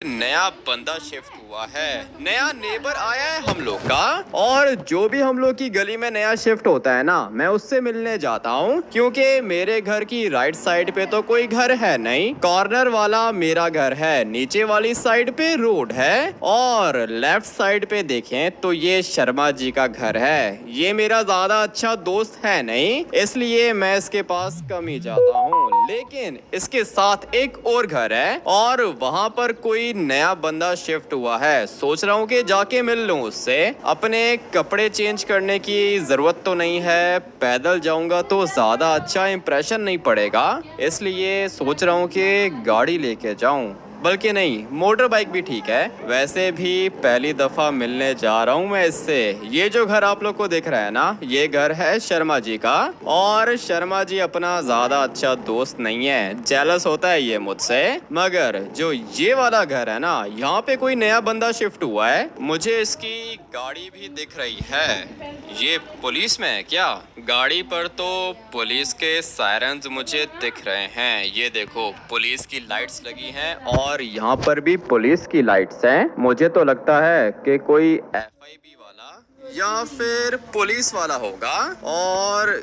नया बंदा शिफ्ट हुआ है, नया नेबर आया है हम लोग का। और जो भी हम लोग की गली में नया शिफ्ट होता है ना, मैं उससे मिलने जाता हूँ, क्योंकि मेरे घर की राइट साइड पे तो कोई घर है नहीं। कॉर्नर वाला मेरा घर है, नीचे वाली साइड पे रोड है, और लेफ्ट साइड पे देखें तो ये शर्मा जी का घर है। ये मेरा ज्यादा अच्छा दोस्त है नहीं, इसलिए मैं इसके पास कम ही जाता हूँ। लेकिन इसके साथ एक और घर है, और वहाँ पर कोई नया बंदा शिफ्ट हुआ है। सोच रहा हूँ कि जाके मिल लूँ उससे। अपने कपड़े चेंज करने की जरूरत तो नहीं है, पैदल जाऊंगा तो ज्यादा अच्छा इंप्रेशन नहीं पड़ेगा, इसलिए सोच रहा हूँ कि गाड़ी लेके जाऊं। बल्कि नहीं, मोटर बाइक भी ठीक है। वैसे भी पहली दफा मिलने जा रहा हूँ मैं इससे। ये जो घर आप लोग को दिख रहा है ना, ये घर है शर्मा जी का। और शर्मा जी अपना ज्यादा अच्छा दोस्त नहीं है, जेलस होता है ये मुझसे। मगर जो ये वाला घर है ना, यहाँ पे कोई नया बंदा शिफ्ट हुआ है। मुझे इसकी गाड़ी भी दिख रही है। ये पुलिस में है क्या? गाड़ी पर तो पुलिस के सायरन्स मुझे दिख रहे हैं। ये देखो, पुलिस की लाइट्स लगी हैं, और यहाँ पर भी पुलिस की लाइट्स हैं। मुझे तो लगता है कि कोई एफआईबी वाला या फिर पुलिस वाला होगा। और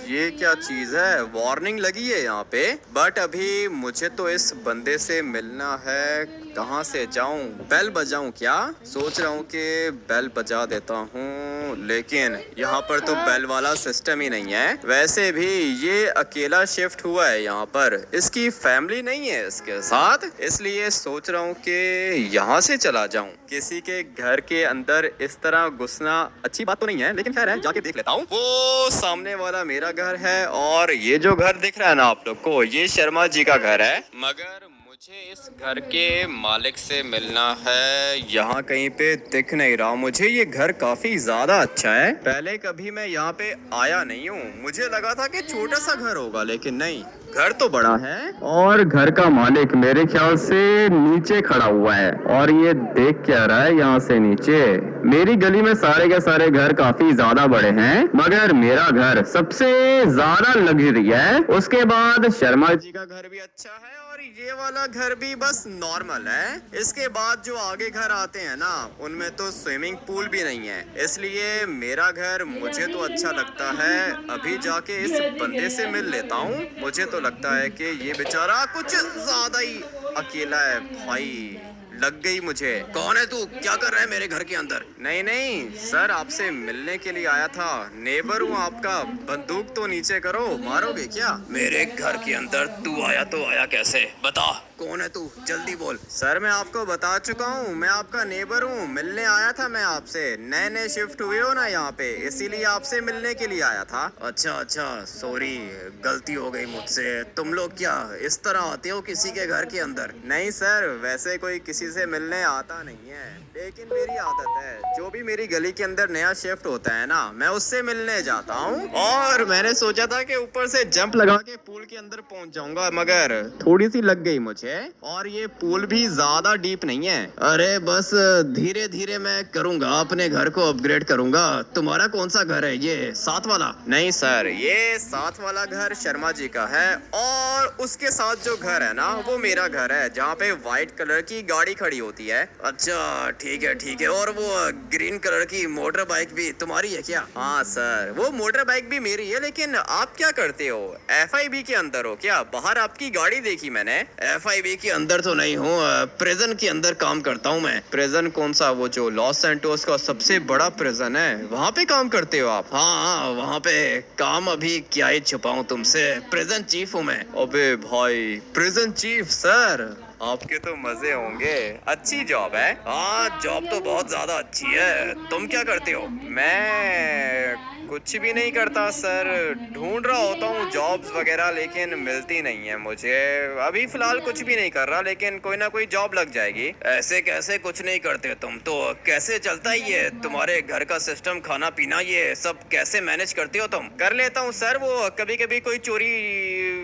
ये क्या चीज है? वार्निंग लगी है यहाँ पे। बट अभी मुझे तो इस बंदे से मिलना है। कहाँ से जाऊं? बेल बजाऊं क्या? सोच रहा हूँ कि बेल बजा देता हूँ, लेकिन यहाँ पर तो बेल वाला सिस्टम ही नहीं है। वैसे भी ये अकेला शिफ्ट हुआ है यहाँ पर, इसकी फैमिली नहीं है इसके साथ, इसलिए सोच रहा हूँ कि यहाँ से चला जाऊं। किसी के घर के अंदर इस तरह घुसना अच्छी बात तो नहीं है, लेकिन खैर है, जाके देख लेता हूँ। वो सामने वाला मेरा घर है, और ये जो घर दिख रहा है ना आप लोग को, ये शर्मा जी का घर है। मगर मुझे इस घर के मालिक से मिलना है। यहाँ कहीं पे दिख नहीं रहा मुझे। ये घर काफी ज्यादा अच्छा है। पहले कभी मैं यहाँ पे आया नहीं हूँ, मुझे लगा था कि छोटा सा घर होगा, लेकिन नहीं, घर तो बड़ा है। और घर का मालिक मेरे ख्याल से नीचे खड़ा हुआ है, और ये देख क्या रहा है यहाँ से नीचे। मेरी गली में सारे के सारे घर काफी ज्यादा बड़े हैं, मगर मेरा घर सबसे ज्यादा लग्जरी है। उसके बाद शर्मा जी का घर भी अच्छा है, और ये वाला घर भी बस नॉर्मल है। इसके बाद जो आगे घर आते हैं ना, उनमें तो स्विमिंग पूल भी नहीं है, इसलिए मेरा घर मुझे तो अच्छा लगता है। अभी जाके इस बंदे से मिल लेता हूँ। मुझे तो लगता है कि ये बेचारा कुछ ज्यादा ही अकेला है। भाई लग गई मुझे। कौन है तू? क्या कर रहा है मेरे घर के अंदर? नहीं नहीं सर, आपसे मिलने के लिए आया था। नेबर हूँ आपका। बंदूक तो नीचे करो, मारोगे क्या? मेरे घर के अंदर तू आया तो आया कैसे? बता, कौन है तू? जल्दी बोल। सर मैं आपको बता चुका हूँ, मैं आपका नेबर हूँ। मिलने आया था मैं आपसे। नए नए शिफ्ट हुए हो ना यहाँ पे, इसीलिए आपसे मिलने के लिए आया था। अच्छा अच्छा, सॉरी, गलती हो गई मुझसे। तुम लोग क्या इस तरह आते हो किसी के घर के अंदर? नहीं सर, वैसे कोई किसी से मिलने आता नहीं है, लेकिन मेरी आदत है, जो भी मेरी गली के अंदर नया शिफ्ट होता है ना, मैं उससे मिलने जाता हूँ। और मैंने सोचा था कि ऊपर से जंप लगा के पूल के अंदर पहुंच जाऊंगा, मगर थोड़ी सी लग गई मुझे। और ये पूल भी ज्यादा डीप नहीं है। अरे बस धीरे धीरे मैं करूंगा, अपने घर को अपग्रेड करूंगा। तुम्हारा कौन सा घर है? ये साथ वाला? नहीं सर, ये साथ वाला घर शर्मा जी का है, और उसके साथ जो घर है ना, वो मेरा घर है, जहाँ पे व्हाइट कलर की गाड़ी खड़ी होती है। अच्छा ठीक है ठीक है। और वो ग्रीन कलर की मोटर बाइक भी तुम्हारी है क्या? हाँ सर, वो मोटर बाइक भी मेरी है। लेकिन आप क्या करते हो? एफआईबी के अंदर हो क्या? बाहर आपकी गाड़ी देखी मैंने। एफआईबी के अंदर तो नहीं हूँ, प्रिजन के अंदर काम करता हूँ मैं। प्रिजन कौन सा? वो जो लॉस सैंटोस का सबसे बड़ा प्रिजन है, वहाँ पे काम करते हो आप? हाँ, वहाँ पे काम। अभी क्या ही छुपाऊं तुमसे, प्रिजन चीफ हूँ मैं। अबे भाई, प्रिजन चीफ सर, आपके तो मजे होंगे। अच्छी जॉब है। हाँ, जॉब तो बहुत ज्यादा अच्छी है। तुम क्या करते हो? मैं कुछ भी नहीं करता सर, ढूंढ रहा होता हूँ जॉब्स वगैरह, लेकिन मिलती नहीं है मुझे। अभी फिलहाल कुछ भी नहीं कर रहा, लेकिन कोई ना कोई जॉब लग जाएगी। ऐसे कैसे कुछ नहीं करते तुम? तो कैसे चलता है ये तुम्हारे घर का सिस्टम, खाना पीना, ये सब कैसे मैनेज करते हो तुम? कर लेता हूँ सर, वो कभी कभी कोई चोरी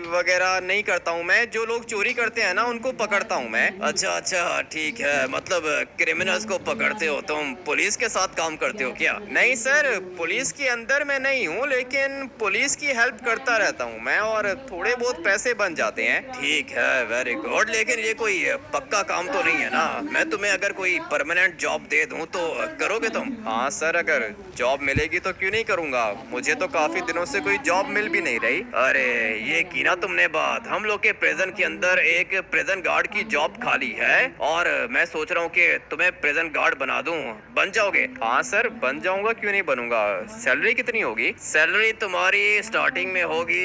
वगैरह नहीं करता हूँ मैं। जो लोग चोरी करते हैं ना उनको पकड़ता हूँ मैं। अच्छा अच्छा ठीक है, मतलब क्रिमिनल्स को पकड़ते हो तुम, पुलिस के साथ काम करते हो क्या? नहीं सर, पुलिस के अंदर मैं नहीं हूँ, लेकिन पुलिस की हेल्प करता रहता हूँ मैं और थोड़े बहुत पैसे बन जाते हैं। ठीक है, वेरी गुड, लेकिन ये कोई पक्का काम तो नहीं है ना? मैं तुम्हें अगर कोई परमानेंट जॉब दे दूं तो करोगे तुम? हाँ सर, अगर जॉब मिलेगी तो क्यों नहीं करूंगा। मुझे तो काफी दिनों से कोई जॉब मिल भी नहीं रही। अरे ये की ना तुमने बात, हम लोग के प्रिजन के अंदर एक प्रिजन गार्ड की जॉब खाली है और मैं सोच रहा हूँ कि तुम्हें प्रिजन गार्ड बना दूं, बन जाओगे? हाँ सर बन जाऊंगा, क्यों नहीं बनूंगा। सैलरी कितनी होगी? सैलरी तुम्हारी स्टार्टिंग में होगी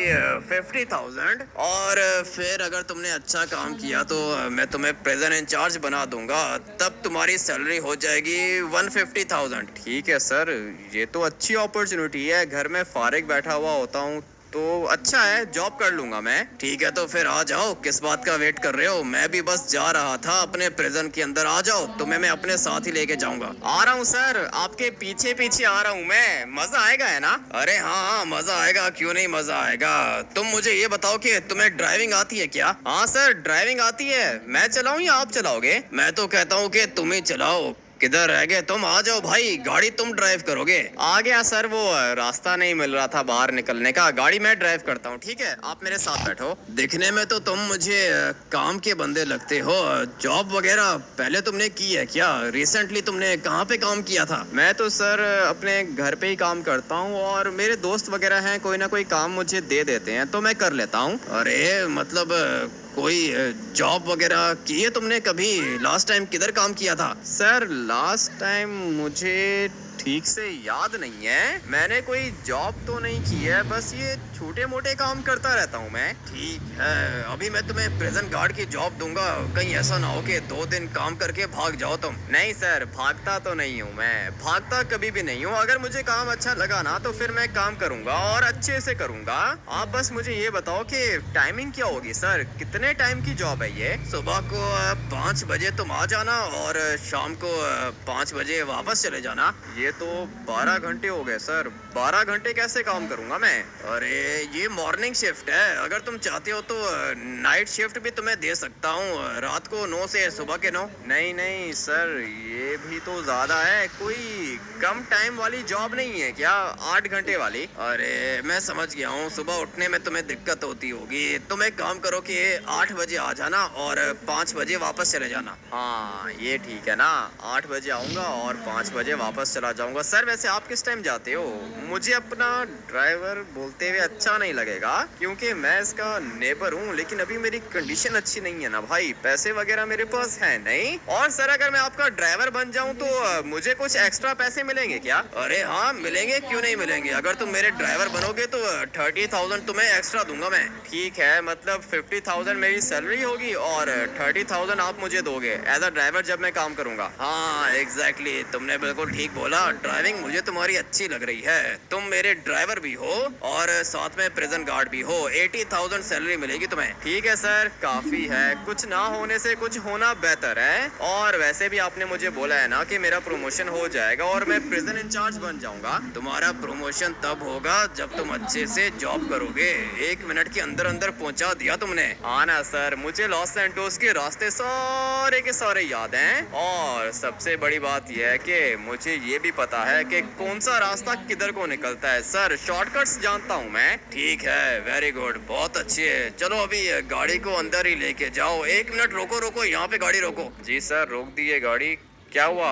50,000 और फिर अगर तुमने अच्छा काम किया तो मैं तुम्हें प्रेजेंट इंचार्ज बना दूंगा, तब तुम्हारी सैलरी हो जाएगी 150,000। ठीक है सर, ये तो अच्छी अपॉर्चुनिटी है, घर में फारिग बैठा हुआ होता हूँ तो अच्छा है, जॉब कर लूंगा मैं। ठीक है तो फिर आ जाओ, किस बात का वेट कर रहे हो? मैं भी बस जा रहा था अपने प्रिजन के अंदर, आ जाओ, तुम्हें मैं अपने साथ ही लेके जाऊंगा। आ रहा हूँ सर, आपके पीछे पीछे आ रहा हूँ मैं। मजा आएगा है ना? अरे हाँ हाँ मजा आएगा, क्यों नहीं मजा आएगा। तुम मुझे ये बताओ कि तुम्हें ड्राइविंग आती है क्या? हाँ सर ड्राइविंग आती है। मैं चलाऊं या आप चलाओगे? मैं तो कहता हूँ कि तुम ही चलाओ। किधर रह गए तुम? आ जाओ भाई, गाड़ी तुम ड्राइव करोगे। आ गया सर, वो रास्ता नहीं मिल रहा था बाहर निकलने का, गाड़ी मैं ड्राइव करता हूँ। ठीक है आप मेरे साथ बैठो। दिखने में तो तुम मुझे काम के बंदे लगते हो, जॉब वगैरह पहले तुमने की है क्या? रिसेंटली तुमने कहाँ पे काम किया था? मैं तो सर अपने घर पे ही काम करता हूँ और मेरे दोस्त वगैरह हैं, कोई ना कोई काम मुझे दे देते हैं तो मैं कर लेता हूँ। अरे मतलब कोई जॉब वगैरह की है तुमने कभी? लास्ट टाइम किधर काम किया था? सर लास्ट टाइम मुझे ठीक से याद नहीं है, मैंने कोई जॉब तो नहीं की है, बस ये छोटे मोटे काम करता रहता हूँ मैं। ठीक है, अभी मैं तुम्हें प्रेजेंट गार्ड की जॉब दूंगा, कहीं ऐसा ना हो कि 2 दिन काम करके भाग जाओ तुम। नहीं सर भागता तो नहीं हूँ मैं, भागता कभी भी नहीं हूँ। अगर मुझे काम अच्छा लगा ना तो फिर मैं काम करूंगा और अच्छे से करूंगा। आप बस मुझे ये बताओ कि टाइमिंग क्या होगी सर, कितने टाइम की जॉब है ये? सुबह को 5 बजे तुम आ जाना और शाम को 5 बजे वापस चले जाना। ये तो 12 घंटे हो गए सर, 12 घंटे कैसे काम करूंगा मैं? अरे ये मॉर्निंग शिफ्ट है, अगर तुम चाहते हो तो नाइट शिफ्ट भी तुम्हें दे सकता हूँ, रात को 9 से सुबह के 9। नहीं नहीं सर ये भी तो ज्यादा है, कोई कम टाइम वाली जॉब नहीं है क्या, 8 घंटे वाली? अरे मैं समझ गया हूँ, सुबह उठने में तुम्हें दिक्कत होती होगी, तुम एक काम करो कि 8 बजे आ जाना और 5 बजे वापस चले जाना। हाँ ये ठीक है ना, 8 बजे आऊंगा और 5 बजे वापस चला जाऊंगा। सर वैसे आप किस टाइम जाते हो? मुझे अपना ड्राइवर बोलते हुए अच्छा नहीं लगेगा क्योंकि मैं इसका नेबर हूँ, लेकिन अभी मेरी कंडीशन अच्छी नहीं है ना भाई, पैसे वगैरह मेरे पास है नहीं। और सर अगर मैं आपका ड्राइवर बन जाऊँ तो मुझे कुछ एक्स्ट्रा पैसे मिलेंगे क्या? अरे हाँ मिलेंगे, क्यों नहीं मिलेंगे। अगर तुम मेरे ड्राइवर बनोगे तो 30,000 तुम्हें एक्स्ट्रा दूंगा मैं। ठीक है, मतलब 50,000 मेरी सैलरी होगी और 30,000 आप मुझे दोगे एज अ ड्राइवर जब मैं काम करूंगा। हाँ एग्जैक्टली, तुमने बिल्कुल ठीक बोला, ड्राइविंग मुझे तुम्हारी अच्छी लग रही है, तुम मेरे ड्राइवर भी हो और साथ में प्रेजेंट गार्ड भी हो, 80,000 सैलरी मिलेगी तुम्हें। ठीक है सर काफी है, कुछ ना होने से कुछ होना बेहतर है। और वैसे भी आपने मुझे बोला है ना कि मेरा प्रमोशन हो जाएगा और मैं प्रेजेंट इंचार्ज बन जाऊंगा। तुम्हारा प्रमोशन तब होगा जब तुम अच्छे से जॉब करोगे, 1 मिनट के अंदर अंदर पहुंचा दिया तुमने। हाँ ना सर, मुझे लॉस सैंटोस के रास्ते सारे के सारे याद हैं और सबसे बड़ी बात यह है कि मुझे ये भी पता है कि कौन सा रास्ता किधर को निकलता है। सर शॉर्टकट्स जानता हूँ मैं। ठीक है वेरी गुड, बहुत अच्छी है, चलो अभी गाड़ी को अंदर ही लेके जाओ। 1 मिनट रोको रोको, यहाँ पे गाड़ी रोको। जी सर रोक दिए गाड़ी। क्या हुआ,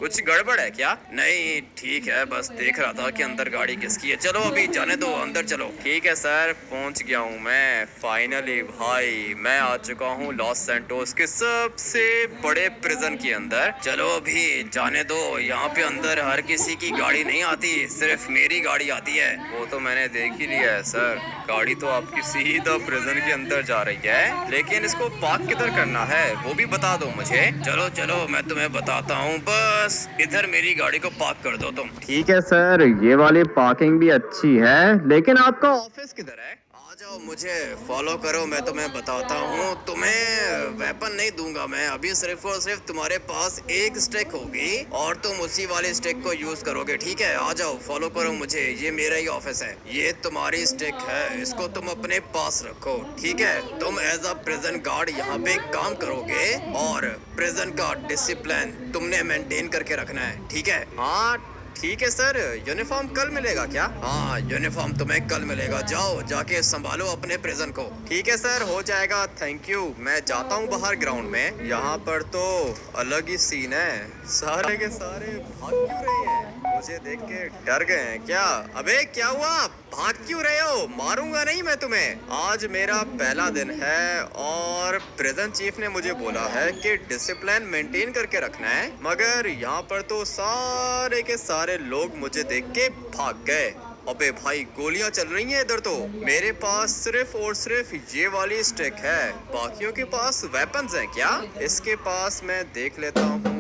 कुछ गड़बड़ है क्या? नहीं ठीक है, बस देख रहा था कि अंदर गाड़ी किसकी है। चलो अभी जाने दो, अंदर चलो। ठीक है सर, पहुंच गया हूँ मैं फाइनली। भाई मैं आ चुका हूँ लॉस सैंटोस के सबसे बड़े प्रिजन के अंदर। चलो अभी जाने दो, यहाँ पे अंदर हर किसी की गाड़ी नहीं आती, सिर्फ मेरी गाड़ी आती है। वो तो मैंने देख ही लिया है सर, गाड़ी तो आपकी सीधा प्रिजन के अंदर जा रही है, लेकिन इसको पार्क किधर करना है वो भी बता दो मुझे। चलो चलो मैं तुम्हें बताता हूँ, बस इधर मेरी गाड़ी को पार्क कर दो तुम। ठीक है सर, ये वाली पार्किंग भी अच्छी है, लेकिन आपका ऑफिस किधर है? आ जाओ, मुझे फॉलो करो, मैं तुम्हें बताता हूँ। तुम्हें वेपन नहीं दूंगा मैं, अभी सिर्फ और सिर्फ तुम्हारे पास एक स्टिक होगी और तुम उसी वाली स्टिक को यूज करोगे, ठीक है? आ जाओ, फॉलो करो मुझे, ये मेरा ही ऑफिस है, ये तुम्हारी स्टिक है, इसको तुम अपने पास रखो, ठीक है? तुम एज अ प्रिजन गार्ड यहाँ पे काम करोगे और प्रिजन का डिसिप्लिन तुमने मेंटेन करके रखना है, ठीक है? हाँ ठीक है सर। यूनिफॉर्म कल मिलेगा क्या? हाँ, यूनिफॉर्म तुम्हें कल मिलेगा, जाओ जाके संभालो अपने प्रिजन को। ठीक है सर, हो जाएगा, थैंक यू। मैं जाता हूँ बाहर ग्राउंड में। यहाँ पर तो अलग ही सीन है, सारे के सारे भाग क्यों रहे हैं? मुझे देख के डर गए हैं क्या? अबे क्या हुआ, भाग क्यों रहे हो? मारूंगा नहीं मैं तुम्हें। आज मेरा पहला दिन है और प्रिजन चीफ ने मुझे बोला है कि डिसिप्लिन मेंटेन करके रखना है, मगर यहाँ पर तो सारे के सारे लोग मुझे देख के भाग गए। अबे भाई, गोलियां चल रही हैं इधर तो। मेरे पास सिर्फ और सिर्फ ये वाली स्टिक है, बाकियों के पास वेपन्स हैं क्या? इसके पास मैं देख लेता हूँ,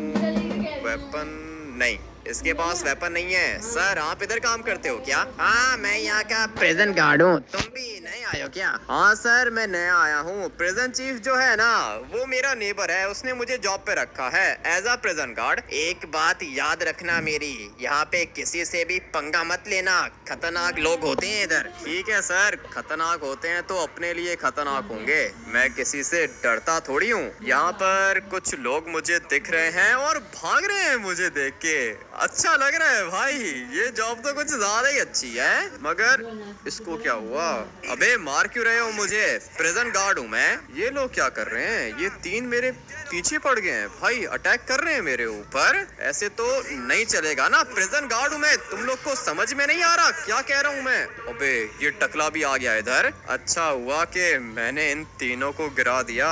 वेपन नहीं, इसके पास वेपन नहीं है। सर आप इधर काम करते हो क्या? हाँ, मैं यहाँ का प्रिजन गार्ड हूँ। तुम भी नए आए हो क्या? हाँ सर, मैं नया आया हूँ। प्रिजन चीफ जो है ना, वो मेरा नेबर है, उसने मुझे जॉब पे रखा है एज अ प्रिजन गार्ड। एक बात याद रखना मेरी, यहाँ पे किसी से भी पंगा मत लेना, खतरनाक लोग होते हैं इधर। ठीक है सर, खतरनाक होते हैं तो अपने लिए खतरनाक होंगे, मैं किसी से डरता थोड़ी हूँ। यहाँ पर कुछ लोग मुझे दिख रहे हैं और भाग रहे हैं मुझे देख के। अच्छा लग रहा है भाई, ये जॉब तो कुछ ज्यादा ही अच्छी है। मगर इसको क्या हुआ? अबे मार क्यों रहे हो मुझे? प्रिजन गार्ड हूँ मैं। ये लोग क्या कर रहे हैं? ये तीन मेरे पीछे पड़ गए हैं भाई, अटैक कर रहे हैं मेरे ऊपर। ऐसे तो नहीं चलेगा ना, प्रिजन गार्ड हूँ मैं। तुम लोग को समझ में नहीं आ रहा क्या कह रहा हूँ मैं? अबे ये टकला भी आ गया इधर। अच्छा हुआ कि मैंने इन तीनों को गिरा दिया,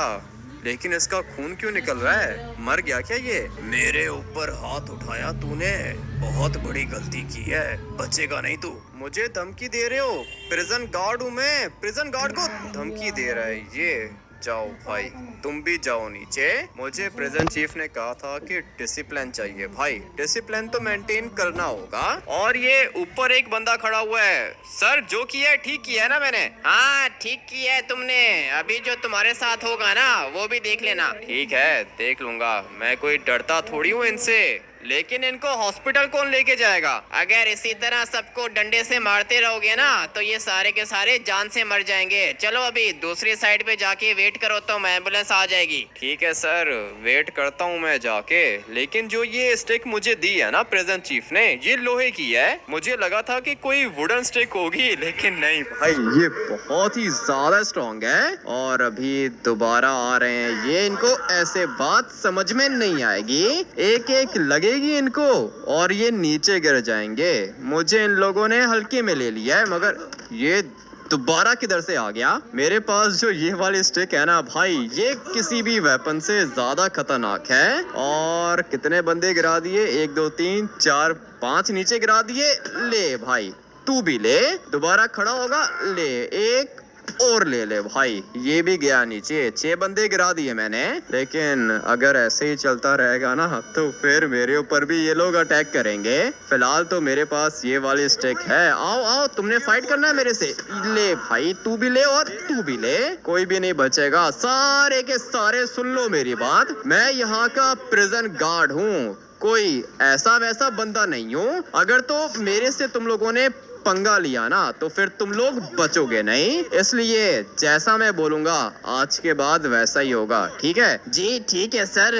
लेकिन इसका खून क्यों निकल रहा है? मर गया क्या ये? मेरे ऊपर हाथ उठाया तूने, बहुत बड़ी गलती की है, बचेगा नहीं तू। मुझे धमकी दे रहे हो? प्रिजन गार्ड हूँ मैं, प्रिजन गार्ड को धमकी दे रहा है ये। जाओ भाई, तुम भी जाओ नीचे। मुझे प्रिजन चीफ ने कहा था कि डिसिप्लिन चाहिए भाई, डिसिप्लिन तो मेंटेन करना होगा। और ये ऊपर एक बंदा खड़ा हुआ है। सर जो किया है ठीक किया है ना मैंने? हाँ ठीक किया है तुमने, अभी जो तुम्हारे साथ होगा ना वो भी देख लेना। ठीक है, देख लूंगा, मैं कोई डरता थोड़ी हूँ इनसे। लेकिन इनको हॉस्पिटल कौन लेके जाएगा? अगर इसी तरह सबको डंडे से मारते रहोगे ना तो ये सारे के सारे जान से मर जाएंगे। चलो अभी दूसरी साइड पे जाके वेट करो, तो एम्बुलेंस आ जाएगी। ठीक है सर, वेट करता हूँ मैं जाके। लेकिन जो ये स्टिक मुझे दी है ना प्रिजन चीफ ने, ये लोहे की है। मुझे लगा था कि कोई वुडन स्टिक होगी, लेकिन नहीं भाई, ये बहुत ही ज्यादा स्ट्रॉन्ग है। और अभी दोबारा आ रहे हैं ये, इनको ऐसे बात समझ में नहीं आएगी, एक एक लगेगी इनको और ये नीचे गिर जाएंगे। मुझे इन लोगों ने हल्के में ले लिया है, मगर ये दोबारा किधर से आ गया? मेरे पास जो ये वाली स्टिक है ना भाई, ये किसी भी वेपन से ज्यादा खतरनाक है। और कितने बंदे गिरा दिए? 1 2 3 4 5 नीचे गिरा दिए। ले भाई, तू भी ले, दोबारा खड़ा होगा, ले एक और ले ले भाई, ये भी गया नीचे। 6 बंदे गिरा दिए मैंने। लेकिन अगर ऐसे ही चलता रहेगा ना तो फिर मेरे ऊपर भी ये लोग अटैक करेंगे। फिलहाल तो मेरे पास ये वाली स्टिक है। आओ आओ, तुमने फाइट करना है मेरे से? ले भाई, तू भी ले और तू भी ले, कोई भी नहीं बचेगा। सारे के सारे सुन लो मेरी बात, मैं यहाँ का प्रिजन गार्ड हूँ, कोई ऐसा वैसा बंदा नहीं हूँ। अगर तो मेरे से तुम लोगों ने पंगा लिया ना तो फिर तुम लोग बचोगे नहीं, इसलिए जैसा मैं बोलूंगा आज के बाद वैसा ही होगा, ठीक है? जी ठीक है सर,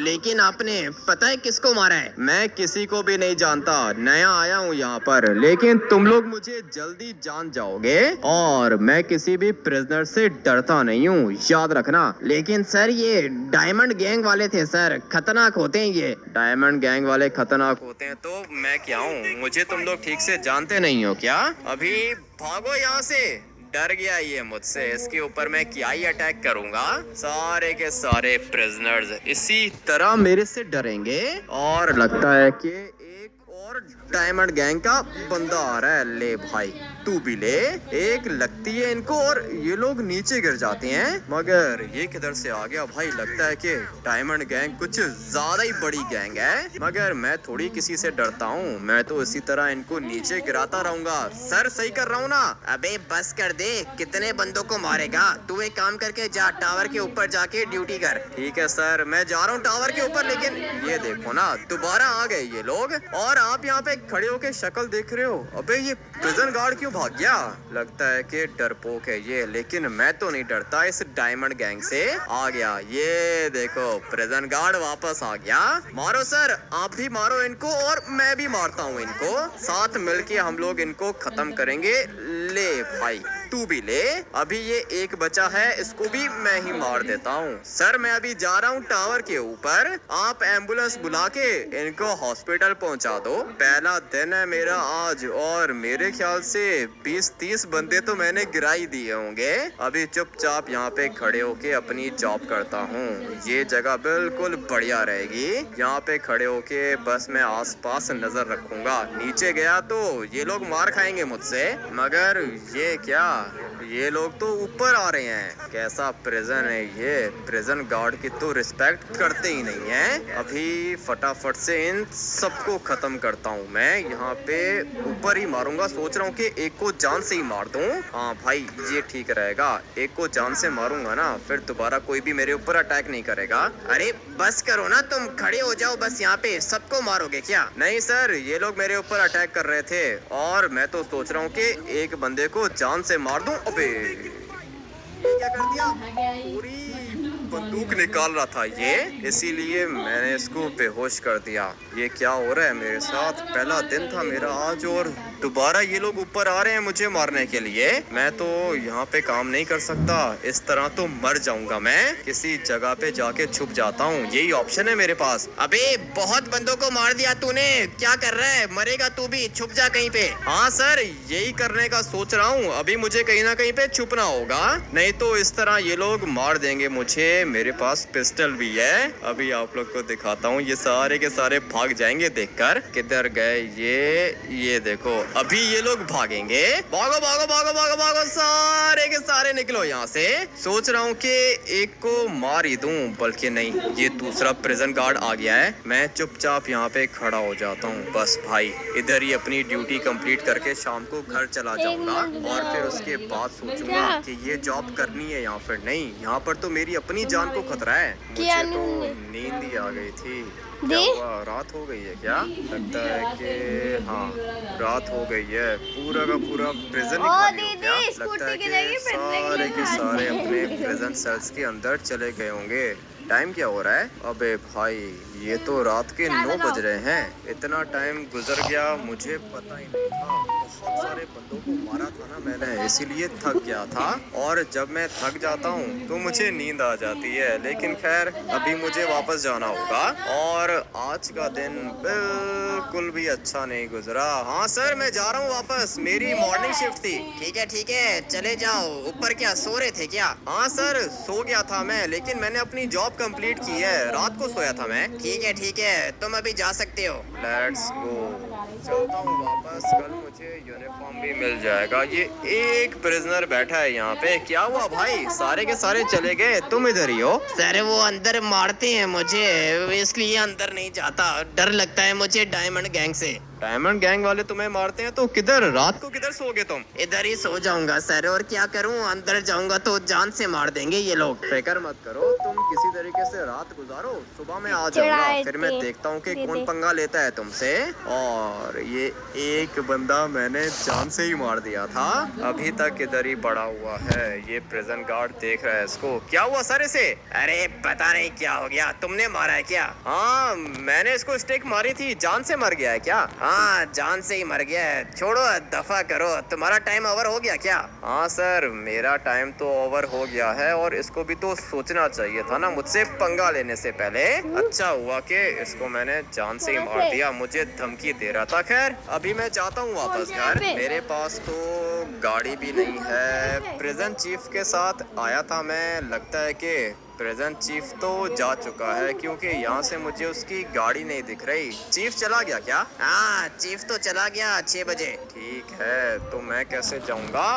लेकिन आपने पता है किसको मारा है? मैं किसी को भी नहीं जानता, नया आया हूँ यहाँ पर, लेकिन तुम लोग मुझे जल्दी जान जाओगे और मैं किसी भी प्रिजनर से डरता नहीं हूँ, याद रखना। लेकिन सर ये डायमंड गैंग वाले थे सर, खतरनाक होते हैं ये। डायमंड गैंग वाले खतरनाक होते हैं तो मैं क्या हूँ? मुझे तुम लोग ठीक से जानते नहीं हो क्या? अभी भागो यहाँ से, डर गया ये मुझसे, इसके ऊपर मैं क्या ही अटैक करूंगा। सारे के सारे प्रिजनर्स इसी तरह मेरे से डरेंगे और लगता है कि एक और और डायमंड गैंग का बंदा आ रहा है। ले भाई तू भी ले, एक लगती है इनको और ये लोग नीचे गिर जाते हैं। मगर ये किधर से आ गया भाई? लगता है कि डायमंड गैंग कुछ ज्यादा ही बड़ी गैंग है। मगर मैं थोड़ी किसी से डरता हूँ, मैं तो इसी तरह इनको नीचे गिराता रहूंगा। सर सही कर रहा हूँ ना? अबे बस कर दे, कितने बंदों को मारेगा? तू एक काम करके जा, टावर के ऊपर जाके ड्यूटी कर। ठीक है सर, मैं जा रहा हूँ टावर के ऊपर। लेकिन ये देखो ना, दोबारा आ गए ये लोग और आप यहाँ पे खड़े होके शक्ल देख रहे हो। अबे ये प्रिजन गार्ड क्यों भाग गया? लगता है कि डरपोक है ये, लेकिन मैं तो नहीं डरता इस डायमंड गैंग से। आ गया, ये देखो प्रिजन गार्ड वापस आ गया। मारो सर, आप भी मारो इनको और मैं भी मारता हूँ इनको। साथ मिलके हम लोग इनको खत्म करेंगे। ले भाई तू भी ले, अभी ये एक बचा है, इसको भी मैं ही मार देता हूँ। सर मैं अभी जा रहा हूँ टावर के ऊपर, आप एम्बुलेंस बुला के इनको हॉस्पिटल पहुँचा दो। पहला दिन है मेरा आज और मेरे ख्याल से 20-30 बंदे तो मैंने गिरा ही दिए होंगे। अभी चुपचाप यहाँ पे खड़े होके अपनी जॉब करता हूँ। ये जगह बिल्कुल बढ़िया रहेगी, यहाँ पे खड़े होके बस मैं आसपास नजर रखूंगा। नीचे गया तो ये लोग मार खाएंगे मुझसे, मगर ये क्या, ये लोग तो ऊपर आ रहे हैं। कैसा प्रिजन है ये, प्रिजन गार्ड की तो रिस्पेक्ट करते ही नहीं है। अभी फटाफट से इन सबको खत्म करता हूँ मैं। यहाँ पे ऊपर ही मारूंगा, सोच रहा हूँ कि एक को जान से ही मार दूं। हाँ भाई ये ठीक रहेगा, एक को जान से मारूंगा ना, फिर दोबारा कोई भी मेरे ऊपर अटैक नहीं करेगा। अरे बस करो ना, तुम खड़े हो जाओ बस। यहाँ पे सबको मारोगे क्या? नहीं सर, ये लोग मेरे ऊपर अटैक कर रहे थे और मैं तो सोच रहा हूँ कि एक बंदे को जान से मार दूं। अबे ये क्या कर दिया? पूरी बंदूक निकाल रहा था ये, इसीलिए मैंने इसको बेहोश कर दिया। ये क्या हो रहा है मेरे साथ? पहला दिन था मेरा आज और दोबारा ये लोग ऊपर आ रहे हैं मुझे मारने के लिए। मैं तो यहाँ पे काम नहीं कर सकता, इस तरह तो मर जाऊंगा मैं। किसी जगह पे जाके छुप जाता हूँ, यही ऑप्शन है मेरे पास। अबे बहुत बंदों को मार दिया तूने, क्या कर रहा है? मरेगा तू भी, छुप जा कहीं पे। हाँ सर, यही करने का सोच रहा हूँ। अभी मुझे कहीं ना कहीं पे छुपना होगा, नहीं तो इस तरह ये लोग मार देंगे मुझे। मेरे पास पिस्टल भी है, अभी आप लोग को दिखाता हूँ। ये सारे के सारे भाग जाएंगे देखकर। किधर गए ये देखो, अभी ये लोग भागेंगे। भागो भागो भागो भागो भागो, सारे के सारे निकलो यहाँ से। सोच रहा हूँ कि एक को मार ही दूं, बल्कि नहीं, ये दूसरा प्रिजन गार्ड आ गया है। मैं चुपचाप यहाँ पे खड़ा हो जाता हूँ। बस भाई इधर ही अपनी ड्यूटी कंप्लीट करके शाम को घर चला जाऊंगा और फिर उसके बाद सोचूंगा कि ये जॉब करनी है या फिर नहीं। यहाँ पर तो मेरी अपनी जान को खतरा है। मुझे तो नींद ही आ गई थी। क्या हुआ, रात हो गई है क्या? लगता है कि हाँ रात हो गई है। पूरा का पूरा प्रिजन ही खाली हो गया। लगता है कि सारे के सारे अपने प्रिजन सेल्स के अंदर चले गए होंगे। टाइम क्या हो रहा है? अबे भाई ये तो रात के 9 बज रहे हैं। इतना टाइम गुजर गया मुझे पता ही नहीं था। बहुत सारे बंदों को मारा था ना मैंने, इसीलिए थक गया था। और जब मैं थक जाता हूँ तो मुझे नींद आ जाती है। लेकिन खैर अभी मुझे वापस जाना होगा और आज का दिन बिल्कुल भी अच्छा नहीं गुजरा। हाँ सर मैं जा रहा हूँ वापस, मेरी मॉर्निंग शिफ्ट थी। ठीक है चले जाओ। ऊपर क्या सो रहे थे क्या? हाँ सर सो गया था मैं, लेकिन मैंने अपनी जॉब कंप्लीट की है। रात को सोया था मैं। ठीक है तुम अभी जा सकते हो। लेट्स गो, चलता हूँ वापस। कल मुझे यूनिफॉर्म भी मिल जाएगा। ये एक प्रिजनर बैठा है यहाँ पे। क्या हुआ भाई, सारे के सारे चले गए, तुम इधर ही हो? सर वो अंदर मारते हैं मुझे, इसलिए अंदर नहीं जाता। डर लगता है मुझे डायमंड गैंग से। डायमंड गैंग वाले तुम्हें मारते हैं तो किधर, रात को किधर सोगे तुम? इधर ही सो जाऊंगा सर, और क्या करूं, अंदर जाऊंगा तो जान से मार देंगे ये लोग। फिक्र मत करो, तुम किसी तरीके से रात गुजारो, सुबह में आ जाऊंगा। फिर मैं देखता हूँ कि कौन पंगा लेता है तुमसे। और ये एक बंदा मैंने जान से ही मार दिया था, अभी तक इधर ही पड़ा हुआ है। ये प्रिजन गार्ड देख रहा है इसको। क्या हुआ सर इसे? अरे पता नहीं क्या हो गया, तुमने मारा है क्या? हाँ मैंने इसको स्टिक मारी थी, जान से मर गया है क्या? हाँ जान से ही मर गया है। छोड़ो दफा करो, तुम्हारा टाइम ओवर हो गया क्या? हाँ सर मेरा टाइम तो ओवर हो गया है, और इसको भी तो सोचना चाहिए था ना मुझसे पंगा लेने से पहले। अच्छा हुआ कि इसको मैंने जान से ही मार दिया, मुझे धमकी दे रहा था। खैर अभी मैं चाहता हूँ वापस घर। मेरे पास तो गाड़ी भी नहीं है। प्रिजन चीफ के साथ आया था मैं, लगता है कि प्रेजेंट चीफ तो जा चुका है क्योंकि यहाँ से मुझे उसकी गाड़ी नहीं दिख रही। चीफ चला गया क्या? हाँ, चीफ तो चला गया 6 बजे। ठीक है, तो मैं कैसे जाऊंगा?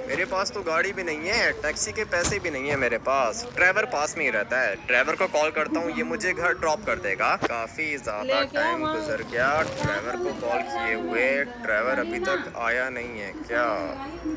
मेरे पास तो गाड़ी भी नहीं है, टैक्सी के पैसे भी नहीं है मेरे पास। ड्राइवर पास में ही रहता है, ड्राइवर को कॉल करता हूँ, ये मुझे घर ड्रॉप कर देगा। काफी ज्यादा टाइम गुजर गया ड्राइवर को कॉल किए हुए, ड्राइवर अभी तक आया नहीं है क्या?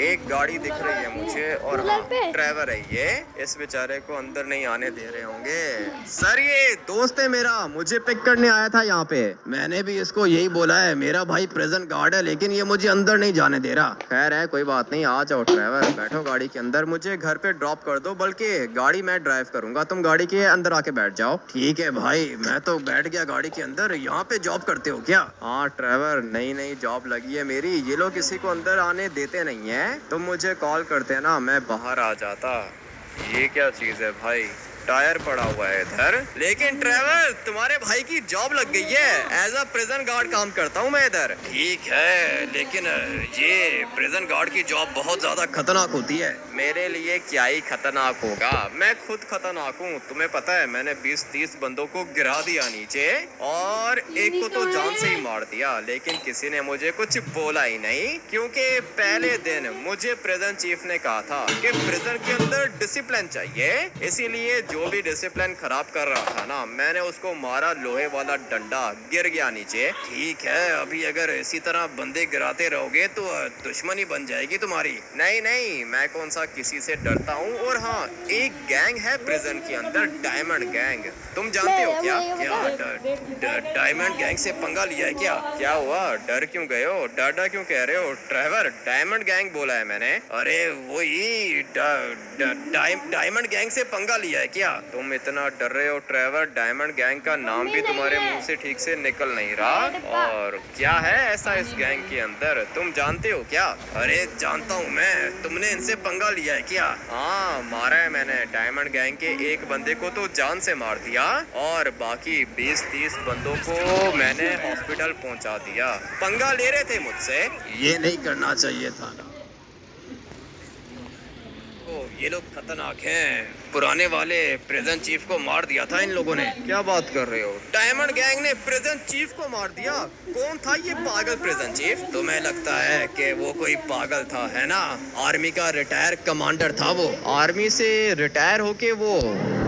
एक गाड़ी दिख रही है मुझे और हाँ, ड्राइवर है ये। इस बेचारे को अंदर नहीं आने दे रहे होंगे। सर ये दोस्त है मेरा, मुझे पिक करने आया था यहाँ पे। मैंने भी इसको यही बोला है, मेरा भाई प्रेजेंट गार्ड है, लेकिन ये मुझे अंदर नहीं जाने दे रहा। खैर है, कोई बात नहीं, आ जाओ ड्राइवर, बैठो गाड़ी के अंदर, मुझे घर पे ड्रॉप कर दो, बल्कि गाड़ी मैं ड्राइव करूंगा, तुम गाड़ी के अंदर आके बैठ जाओ। ठीक है भाई, मैं तो बैठ गया गाड़ी के अंदर। यहाँ पे जॉब करते हो क्या? हाँ ड्राइवर, नई नई जॉब लगी है मेरी, ये लोग किसी को अंदर आने देते नहीं है। तुम मुझे कॉल करते ना, मैं बाहर आ जाता। ये क्या चीज है भाई? टायर पड़ा हुआ है इधर। लेकिन ड्राइवर, तुम्हारे भाई की जॉब लग गई है, एज अ प्रिजन गार्ड काम करता हूँ मैं इधर। ठीक है, लेकिन ये प्रिजन गार्ड की जॉब बहुत ज्यादा खतरनाक होती है। मेरे लिए क्या ही खतरनाक होगा, मैं खुद खतरनाक हूँ। तुम्हें पता है, मैंने 20-30 बंदों को गिरा दिया नीचे और एक को तो जान से ही मार दिया, लेकिन किसी ने मुझे कुछ बोला ही नहीं, क्योंकि पहले दिन मुझे प्रिजन चीफ ने कहा था कि प्रिजन के अंदर डिसिप्लिन चाहिए। इसीलिए जो भी डिसिप्लिन खराब कर रहा था ना, मैंने उसको मारा, लोहे वाला डंडा, गिर गया नीचे। ठीक है, अभी अगर इसी तरह बंदे गिराते रहोगे तो दुश्मनी बन जाएगी तुम्हारी। नहीं नहीं, मैं कौन सा किसी से डरता हूँ। और हाँ, एक गैंग है प्रिजन के अंदर, डायमंड गैंग, तुम जानते हो क्या? क्या डायमंड गैंग से पंगा लिया है क्या? क्या हुआ, डर क्यों गए हो? डर क्यों कह रहे हो? ड्राइवर, डायमंड गैंग बोला है मैंने। अरे वही डायमंड गैंग से पंगा लिया है क्या? तुम इतना डर रहे हो ड्राइवर, डायमंड गैंग का नाम भी तुम्हारे मुंह से ठीक से निकल नहीं रहा। और क्या है ऐसा इस गैंग के अंदर, तुम जानते हो क्या? अरे जानता हूँ मैं, तुमने इनसे पंगा लिया है क्या? हाँ, मारा है मैंने। डायमंड गैंग के एक बंदे को तो जान से मार दिया और बाकी 20-30 बंदों को मैंने हॉस्पिटल पहुंचा दिया। पंगा ले रहे थे मुझसे, ये नहीं करना चाहिए था ना। ये लोग खतरनाक हैं, पुराने वाले प्रेजेंट चीफ को मार दिया था इन लोगों ने। क्या बात कर रहे हो? डायमंड गैंग ने प्रेजेंट चीफ को मार दिया? कौन था ये पागल प्रेजेंट चीफ? तुम्हें लगता है कि वो कोई पागल था, है ना? आर्मी का रिटायर कमांडर था वो, आर्मी से रिटायर होके वो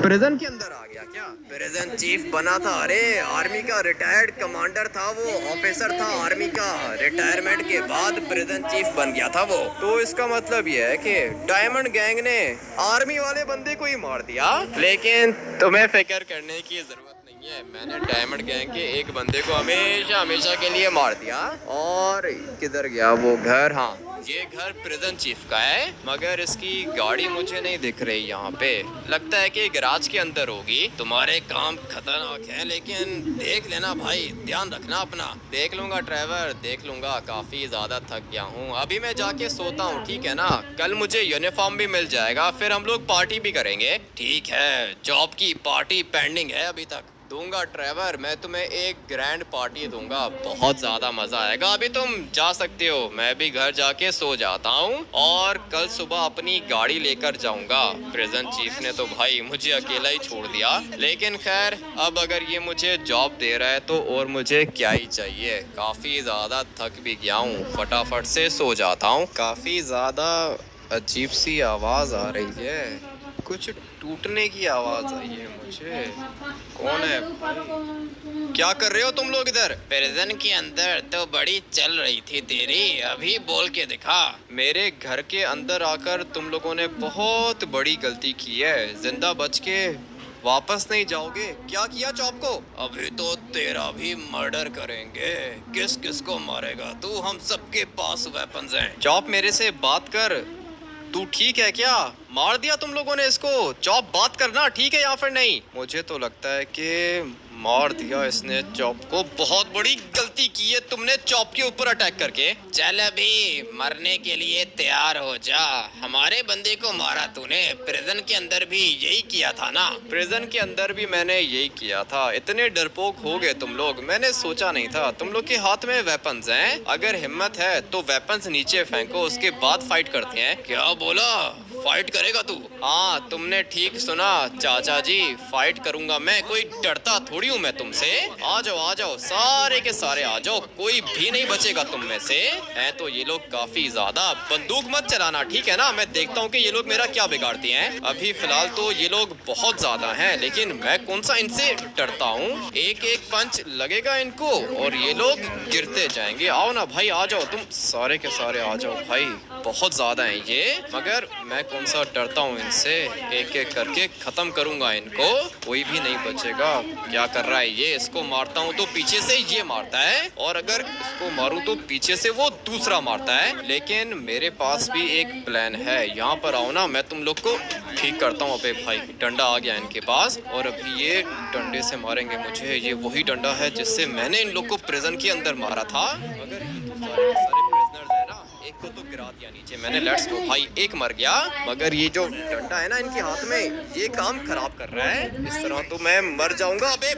प्रिजन के अंदर आ गया क्या? प्रेजेंट चीफ बना था? अरे आर्मी का रिटायर्ड कमांडर था वो, ऑफिसर था आर्मी का, रिटायरमेंट के बाद प्रेजेंट चीफ बन गया था वो। तो इसका मतलब ये है कि डायमंड गैंग ने आर्मी वाले बंदे को ही मार दिया। लेकिन तुम्हें फिक्र करने की जरूरत नहीं है, मैंने डायमंड गैंग के एक बंदे को हमेशा हमेशा के लिए मार दिया। और किधर गया वो घर? हाँ, ये घर प्रिजन चीफ का है, मगर इसकी गाड़ी मुझे नहीं दिख रही यहाँ पे। लगता है कि गैराज के अंदर होगी। तुम्हारे काम खतरनाक है, लेकिन देख लेना भाई, ध्यान रखना अपना। देख लूंगा ड्राइवर, देख लूंगा, काफी ज्यादा थक गया हूँ। अभी मैं जाके सोता हूँ, ठीक है ना? कल मुझे यूनिफॉर्म भी मिल जाएगा, फिर हम लोग पार्टी भी करेंगे। ठीक है, जॉब की पार्टी पेंडिंग है अभी तक। दूंगा ड्राइवर, मैं तुम्हें एक ग्रैंड पार्टी दूंगा, बहुत ज्यादा मजा आएगा। अभी तुम जा सकते हो, मैं भी घर जाके सो जाता हूँ और कल सुबह अपनी गाड़ी लेकर जाऊंगा। प्रेजेंट चीफ ने तो भाई मुझे अकेला ही छोड़ दिया, लेकिन खैर, अब अगर ये मुझे जॉब दे रहा है तो और मुझे क्या ही चाहिए। काफी ज्यादा थक भी गया हूँ, फटाफट से सो जाता हूँ। काफी ज्यादा अजीब सी आवाज आ रही है, कुछ टूटने की आवाज आई है मुझे। कौन है? क्या कर रहे हो तुम लोग इधर? प्रिजन के अंदर तो बड़ी चल रही थी तेरी, अभी बोल के दिखा। मेरे घर के अंदर आकर तुम लोगों ने बहुत बड़ी गलती की है, जिंदा बच के वापस नहीं जाओगे। क्या किया चॉप को? अभी तो तेरा भी मर्डर करेंगे। किस किस को मारेगा तू? हम सबके पास वेपन्स हैं। चॉप, मेरे से बात कर, तू ठीक है क्या? मार दिया तुम लोगों ने इसको। चॉप, बात करना, ठीक है या फिर नहीं? मुझे तो लगता है कि मार दिया इसने चॉप को। बहुत बड़ी गलती की है तुमने चॉप के ऊपर अटैक करके। चल अभी मरने के लिए तैयार हो जा, हमारे बंदे को मारा तूने। प्रिजन के अंदर भी यही किया था ना? प्रिजन के अंदर भी मैंने यही किया था। इतने डरपोक हो गए तुम लोग, मैंने सोचा नहीं था तुम लोग के हाथ में वेपन्स हैं। अगर हिम्मत है तो वेपन्स नीचे फेंको, उसके बाद फाइट करते हैं। क्या बोला? फाइट करेगा तू? हाँ तुमने ठीक सुना चाचा जी, फाइट करूंगा मैं, कोई डरता थोड़ी हूँ मैं तुमसे। आ जाओ सारे के सारे आ जाओ, कोई भी नहीं बचेगा तुम में से। है तो ये लोग काफी ज्यादा, बंदूक मत चलाना ठीक है ना, मैं देखता हूँ कि ये लोग मेरा क्या बिगाड़ते हैं। अभी फिलहाल तो ये लोग बहुत ज्यादा हैं, लेकिन मैं कौन सा इनसे डरता हूँ। एक एक पंच लगेगा इनको और ये लोग गिरते जाएंगे। आओ ना भाई आ जाओ, तुम सारे के सारे आ जाओ भाई, बहुत ज्यादा हैं ये, मगर मैं कौन सा डरता हूँ इनसे। एक एक करके खत्म करूंगा इनको, कोई भी नहीं बचेगा। क्या कर रहा है ये? इसको मारता हूँ तो पीछे से ये मारता है, और अगर इसको मारूं तो पीछे से वो दूसरा मारता है। लेकिन मेरे पास भी एक प्लान है, यहाँ पर आओ ना, मैं तुम लोग को ठीक करता हूँ। अबे भाई डंडा आ गया इनके पास, और अभी ये डंडे से मारेंगे मुझे। ये वही डंडा है जिससे मैंने इन लोग को प्रिजन के अंदर मारा था। अगर ये तो सारे प्रिजनर्स है ना, एक को तो गिरा दिया नीचे मैंने, लेट्स गो भाई, एक मर गया। मगर ये जो डंडा है ना इनके हाथ में, ये काम खराब कर रहा है, इस तरह तो मैं मर जाऊंगा। अबे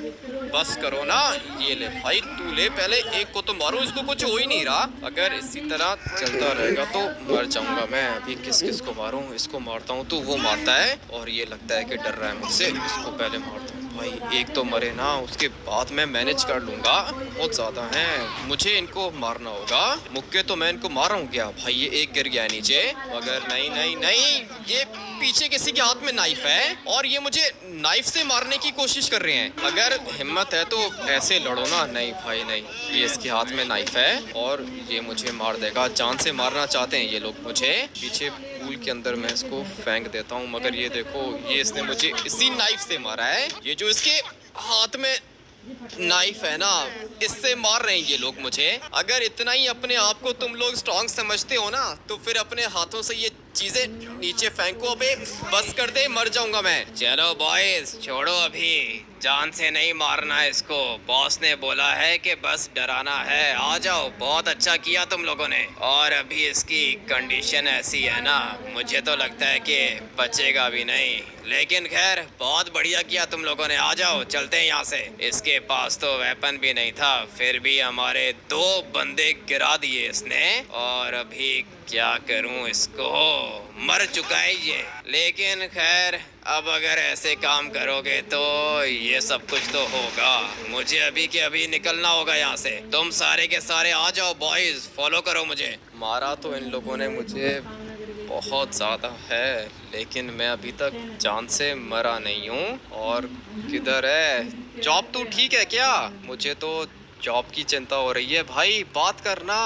बस करो ना, ये ले भाई तू ले, पहले एक को तो मारो, इसको कुछ हो ही नहीं रहा। अगर इसी तरह चलता रहेगा तो मर जाऊंगा मैं। अभी किस किस को मारूं? इसको मारता हूँ तो वो मारता है, और ये लगता है कि डर रहा है मुझसे, इसको पहले मारता हूँ। भाई एक तो मरे ना, उसके बाद मैं मैनेज कर लूंगा। बहुत ज्यादा हैं, मुझे इनको मारना होगा। मुक्के तो मैं इनको मार रहा हूँ क्या? भाई ये एक गिर गया है नीचे, मगर नहीं नहीं नहीं, ये पीछे किसी के हाथ में नाइफ है और ये मुझे नाइफ से मारने की कोशिश कर रहे हैं। अगर हिम्मत है तो ऐसे लड़ो ना। नहीं भाई नहीं, ये इसके हाथ में नाइफ है और ये मुझे मार देगा। जान से मारना चाहते हैं ये लोग मुझे। पीछे पूल के अंदर मैं इसको फेंक देता हूँ, मगर ये देखो, ये इसने मुझे इसी नाइफ से मारा है। ये जो इसके हाथ में नाइफ है ना, इससे मार रहे हैं ये लोग मुझे। अगर इतना ही अपने आप को तुम लोग स्ट्रांग समझते हो ना, तो फिर अपने हाथों से ये चीजें नीचे फेंको। अबे बस कर दे, मर जाऊंगा मैं। चलो बॉयज छोड़ो, अभी जान से नहीं मारना है इसको, बॉस ने बोला है कि बस डराना है। आ जाओ, बहुत अच्छा किया तुम लोगों ने। और अभी इसकी कंडीशन ऐसी है ना, मुझे तो लगता है कि बचेगा भी नहीं, लेकिन खैर बहुत बढ़िया किया तुम लोगों ने। आ जाओ चलते हैं यहाँ से। इसके पास तो वेपन भी नहीं था, फिर भी हमारे 2 बंदे गिरा दिए इसने। और अभी क्या करूं इसको, मर चुका है ये। लेकिन खैर अब अगर ऐसे काम करोगे तो ये सब कुछ तो होगा। मुझे अभी के अभी निकलना होगा यहाँ से। तुम सारे के सारे आ जाओ बॉयज, फॉलो करो मुझे। मारा तो इन लोगों ने मुझे बहुत ज़्यादा है, लेकिन मैं अभी तक जान से मरा नहीं हूँ। और किधर है जॉब? तू ठीक है क्या? मुझे तो जॉब की चिंता हो रही है भाई, बात करना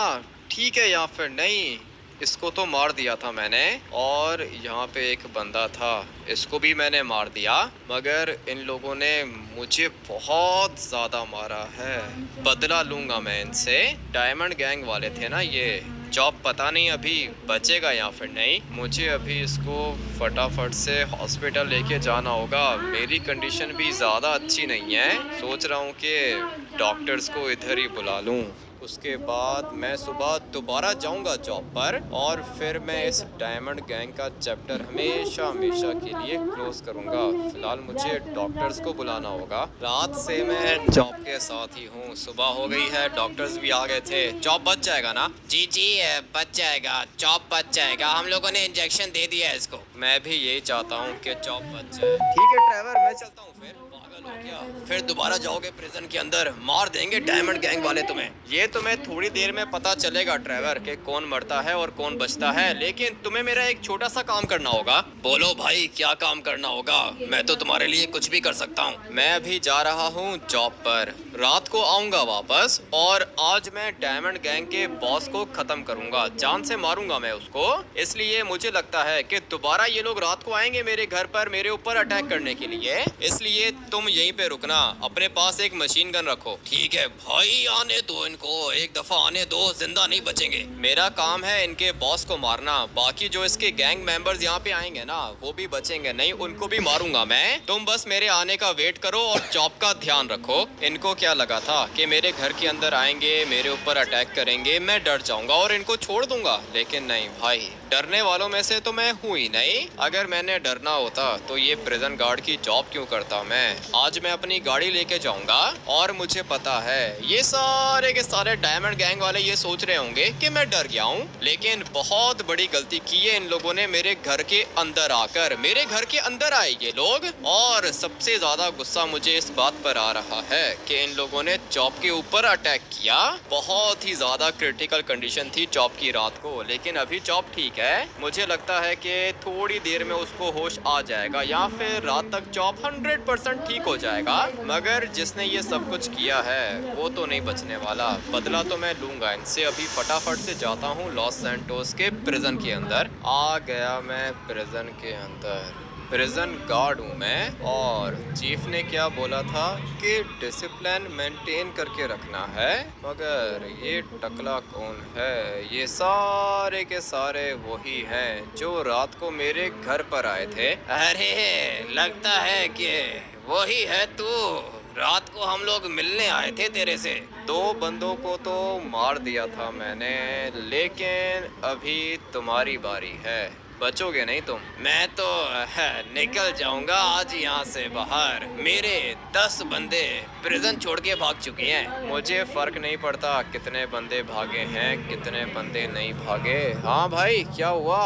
ठीक है या फिर नहीं। इसको तो मार दिया था मैंने, और यहाँ पे एक बंदा था, इसको भी मैंने मार दिया, मगर इन लोगों ने मुझे बहुत ज़्यादा मारा है। बदला लूँगा मैं इनसे। डायमंड गैंग वाले थे ना ये। जॉब पता नहीं अभी बचेगा या फिर नहीं। मुझे अभी इसको फटाफट से हॉस्पिटल लेके जाना होगा। मेरी कंडीशन भी ज़्यादा अच्छी नहीं है, सोच रहा हूँ कि डॉक्टर्स को इधर ही बुला लूँ। उसके बाद मैं सुबह दोबारा जाऊंगा जॉब पर, और फिर मैं इस डायमंड गैंग का चैप्टर हमेशा हमेशा के लिए क्लोज करूंगा। फिलहाल मुझे डॉक्टर्स को बुलाना होगा। रात से मैं जॉब के साथ ही हूँ, सुबह हो गई है, डॉक्टर्स भी आ गए थे। जॉब बच जाएगा ना? जी जी बच जाएगा, जॉब बच जाएगा। हम लोगों ने इंजेक्शन दे दिया है इसको। मैं भी यही चाहता हूँ कि जॉब बच जाए। ठीक है ड्राइवर, मैं चलता हूँ फिर। पागल हो क्या? फिर दोबारा जाओगे प्रिजन के अंदर, मार देंगे डायमंड गैंग वाले तुम्हें। ये तुम्हें थोड़ी देर में पता चलेगा ड्राइवर कि कौन मरता है और कौन बचता है, लेकिन तुम्हें मेरा एक छोटा सा काम करना होगा। बोलो भाई क्या काम करना होगा? मैं तो तुम्हारे लिए कुछ भी कर सकता हूँ। मैं अभी जा रहा हूँ जॉब पर, रात को आऊंगा वापस, और आज मैं डायमंड गैंग के बॉस को खत्म करूंगा। जान से मारूंगा मैं उसको। इसलिए मुझे लगता है कि दोबारा ये लोग रात को आएंगे मेरे घर पर मेरे ऊपर अटैक करने के लिए। इसलिए तुम यहीं पे रुकना, अपने पास एक मशीन गन रखो। ठीक है भाई, आने दो इनको, एक दफा आने दो, जिंदा नहीं बचेंगे। मेरा काम है इनके बॉस को मारना, बाकी जो इसके गैंग मेंबर्स यहाँ पे आएंगे ना, वो भी बचेंगे नहीं, उनको भी मारूंगा मैं। तुम बस मेरे आने का वेट करो और जॉब का ध्यान रखो। इनको क्या लगा था कि मेरे घर के अंदर आएंगे, मेरे ऊपर अटैक करेंगे, मैं डर जाऊंगा और इनको छोड़ दूंगा, लेकिन नहीं भाई, डरने वालों में से तो मैं हूँ ही नहीं। अगर मैंने डरना होता तो ये प्रिजन गार्ड की जॉब क्यों करता मैं। आज मैं अपनी गाड़ी लेके जाऊंगा और मुझे पता है ये सारे के सारे डायमंड गैंग वाले ये सोच रहे होंगे कि मैं डर गया हूँ, लेकिन बहुत बड़ी गलती की है इन लोगों ने मेरे घर के अंदर आकर। मेरे घर के अंदर आए ये लोग, और सबसे ज्यादा गुस्सा मुझे इस बात पर आ रहा है कि इन लोगों ने चॉप के ऊपर अटैक किया। बहुत ही ज्यादा क्रिटिकल कंडीशन थी चॉप की रात को, लेकिन अभी चॉप ठीक है। मुझे लगता है कि थोड़ी देर में उसको होश आ जाएगा या फिर रात तक चॉप 100% ठीक हो जाएगा। मगर जिसने ये सब कुछ किया है वो तो नहीं बचने वाला। बदला तो मैं लूंगा इनसे। अभी फटाफट से जाता हूँ लॉस सैंटोस के प्रिजन के अंदर। आ गया मैं प्रिजन के अंदर। प्रिजन गार्ड हूँ मैं, और चीफ ने क्या बोला था कि डिसिप्लिन मेंटेन करके रखना है। मगर ये टकला कौन है? ये सारे के सारे वही हैं जो रात को मेरे घर पर आए थे। अरे लगता है कि वही है तू। रात को हम लोग मिलने आए थे तेरे से। 2 बंदों को तो मार दिया था मैंने, लेकिन अभी तुम्हारी बारी है। बचोगे नहीं तुम। मैं तो निकल जाऊंगा आज यहाँ से बाहर। मेरे 10 बंदे प्रिजन छोड़ के भाग चुके हैं। मुझे फर्क नहीं पड़ता कितने बंदे भागे हैं कितने बंदे नहीं भागे। हाँ भाई, क्या हुआ?